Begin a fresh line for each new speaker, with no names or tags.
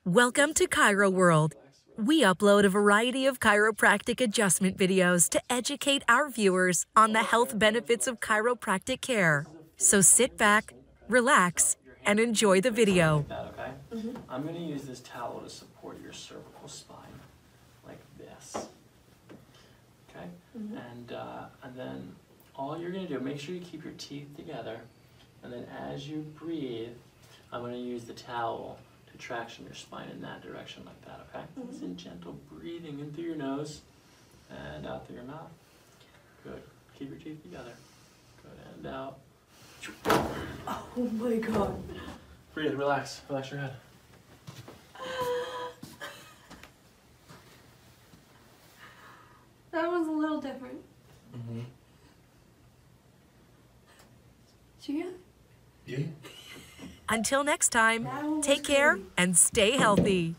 Welcome to Chiro World. We upload a variety of chiropractic adjustment videos to educate our viewers on the health benefits of chiropractic care. So sit back, relax, and enjoy the video.
I'm going to use this towel to support your cervical spine, like this. Okay? And then all you're going to do, make sure you keep your teeth together, and then as you breathe, I'm going to use the towel to traction your spine in that direction like that, okay? Listen, gentle breathing in through your nose and out through your mouth. Good. Keep your teeth together. Good. And out.
Oh my God.
Breathe. Relax. Relax your head.
That was a little different. See ya?
Yeah.
Until next time, take care and stay healthy.